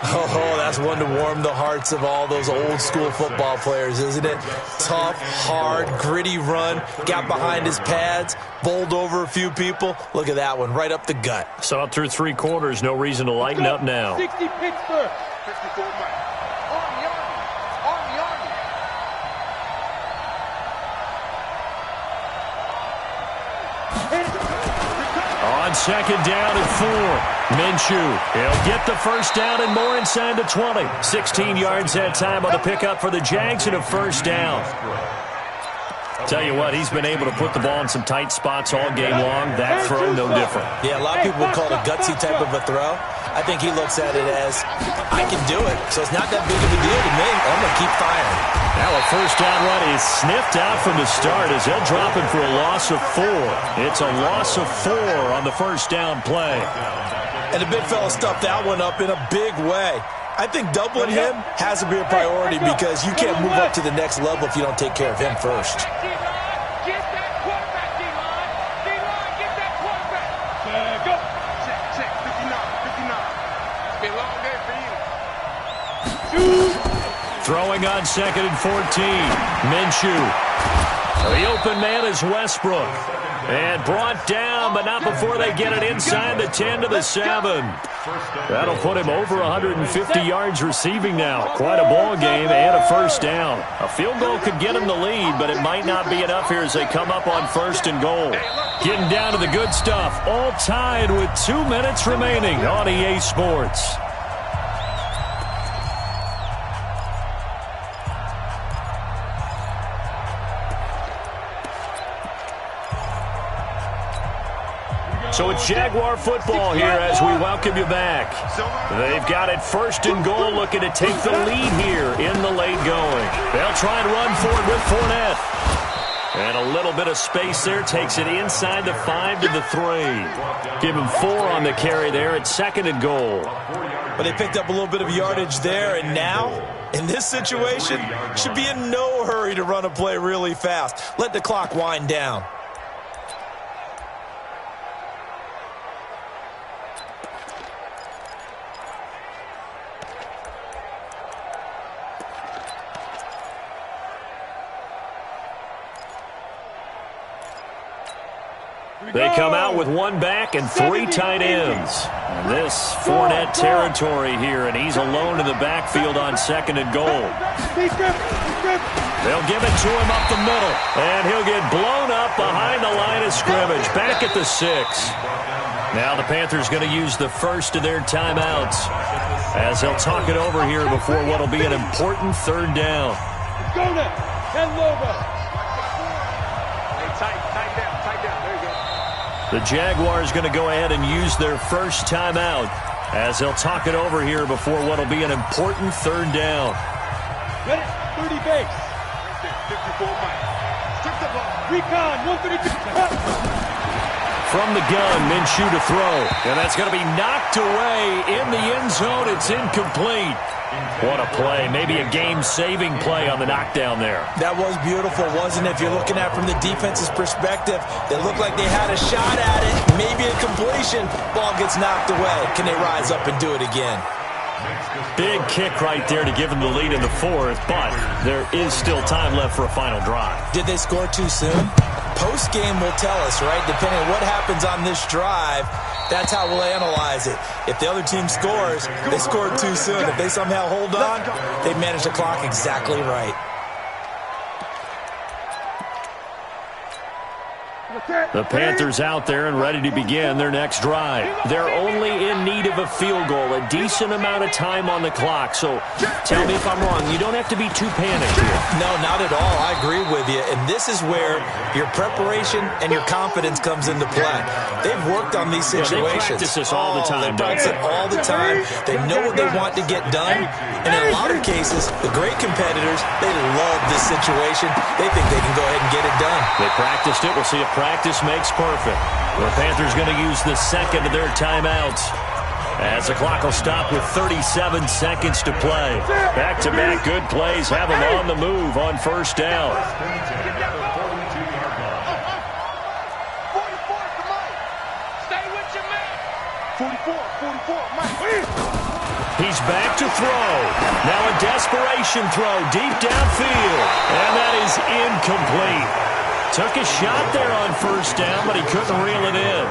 Oh, that's one to warm the hearts of all those old school football players, isn't it? Tough, hard, gritty run. Got behind his pads, bowled over a few people. Look at that one, right up the gut. Saw it through 3 quarters. No reason to lighten up now. 60 Pittsburgh. 54 Mike. Army. On 2nd down and 4. Minshew, he'll get the first down and more inside the 20. 16 yards that time on the pickup for the Jags and a first down. Tell you what, he's been able to put the ball in some tight spots all game long. That throw, no different. Yeah, a lot of people would call it a gutsy type of a throw. I think he looks at it as, I can do it, so it's not that big of a deal to me. I'm going to keep firing. Now a first down run is sniffed out from the start as they'll drop him for a loss of 4. It's a loss of 4 on the first down play. And the big fella stuffed that one up in a big way. I think doubling him has to be a priority because you can't move up to the next level if you don't take care of him first. Get that quarterback, D-line. D-line, get that quarterback. Go. Check. 59. It's been a long day for you. Throwing on 2nd and 14. Minshew. The open man is Westbrook. And brought down, but not before they get it inside the 10 to the 7. That'll put him over 150 yards receiving now. Quite a ball game and a first down. A field goal could get him the lead, but it might not be enough here as they come up on 1st and goal. Getting down to the good stuff. All tied with 2 minutes remaining on EA Sports. So it's Jaguar football here as we welcome you back. They've got it 1st and goal, looking to take the lead here in the late going. They'll try and run for it with Fournette. And a little bit of space there, takes it inside the 5 to the 3. Give him 4 on the carry there at 2nd and goal. But they picked up a little bit of yardage there, and now, in this situation, should be in no hurry to run a play really fast. Let the clock wind down. They come out with one back and three tight ends. And this Fournette territory here, and he's alone in the backfield on 2nd and goal. They'll give it to him up the middle, and he'll get blown up behind the line of scrimmage, back at the 6. Now the Panthers going to use the first of their timeouts as they'll talk it over here before what will be an important 3rd down. Go now. Ken Lobo. Hey, tight down. There you go. The Jaguars going to go ahead and use their first timeout as they'll talk it over here before what will be an important 3rd down. Get it. 30 base. 54 miles. Took the ball. Recon. 132. From the gun, Minshew to throw. And that's going to be knocked away in the end zone. It's incomplete. What a play. Maybe a game-saving play on the knockdown there. That was beautiful, wasn't it? If you're looking at it from the defense's perspective, they looked like they had a shot at it. Maybe a completion. Ball gets knocked away. Can they rise up and do it again? Big kick right there to give them the lead in the 4th, but there is still time left for a final drive. Did they score too soon? Post-game will tell us, right? Depending on what happens on this drive, that's how we'll analyze it. If the other team scores, they scored too soon. If they somehow hold on, they manage the clock exactly right. The Panthers out there and ready to begin their next drive. They're only in need of a field goal, a decent amount of time on the clock. So tell me if I'm wrong. You don't have to be too panicked here. No, not at all. I agree with you. And this is where your preparation and your confidence comes into play. They've worked on these situations. They practice this all the time. They practice it all the time. They know what they want to get done. And in a lot of cases, the great competitors, they love this situation. They think they can go ahead and get it done. They practiced it. We'll see if practice makes perfect. The Panthers going to use the second of their timeouts as the clock will stop with 37 seconds to play. Back-to-back good plays have them on the move on 1st down. 44, Mike. He's back to throw. Now a desperation throw deep downfield. And that is incomplete. Took a shot there on 1st down, but he couldn't reel it in.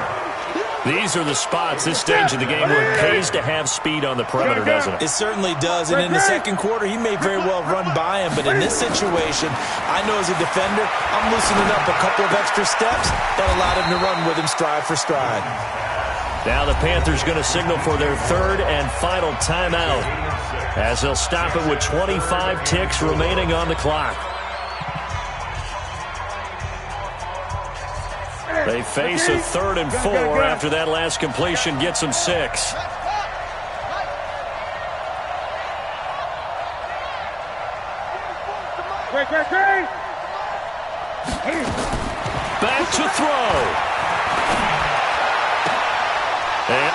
These are the spots, this stage of the game, where it pays to have speed on the perimeter, doesn't it? It certainly does. And in the 2nd quarter, he may very well run by him. But in this situation, I know as a defender, I'm loosening up a couple of extra steps that allowed him to run with him stride for stride. Now the Panthers going to signal for their 3rd and final timeout as they'll stop it with 25 ticks remaining on the clock. They face a 3rd and 4 after that last completion gets them 6. Back to throw. And,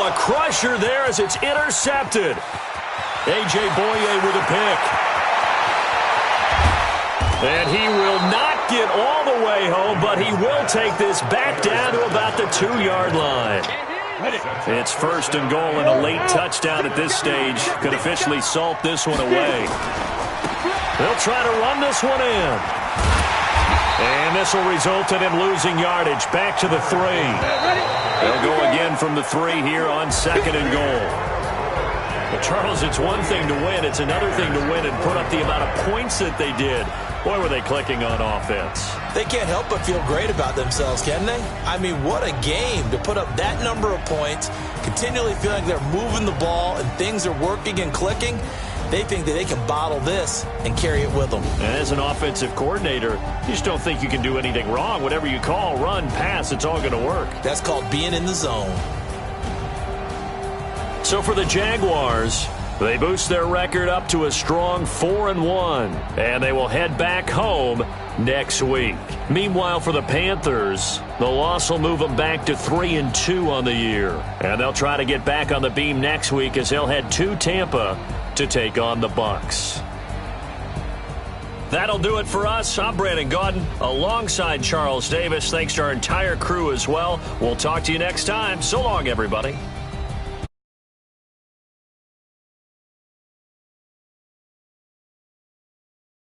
a crusher there as it's intercepted. A.J. Boye with a pick. And he will not get all the way home, but he will take this back down to about the 2-yard line. It's 1st and goal and a late touchdown at this stage could officially salt this one away. They'll try to run this one in. And this will result in him losing yardage. Back to the 3. They'll go again from the 3 here on 2nd and goal. But Charles, it's one thing to win. It's another thing to win and put up the amount of points that they did. Boy, were they clicking on offense. They can't help but feel great about themselves, can they? I mean, what a game to put up that number of points, continually feeling like they're moving the ball and things are working and clicking. They think that they can bottle this and carry it with them. And as an offensive coordinator, you just don't think you can do anything wrong. Whatever you call, run, pass, it's all going to work. That's called being in the zone. So for the Jaguars, they boost their record up to a strong 4-1, and they will head back home next week. Meanwhile, for the Panthers, the loss will move them back to 3-2 on the year, and they'll try to get back on the beam next week as they'll head to Tampa to take on the Bucs. That'll do it for us. I'm Brandon Gaudin alongside Charles Davis. Thanks to our entire crew as well. We'll talk to you next time. So long, everybody.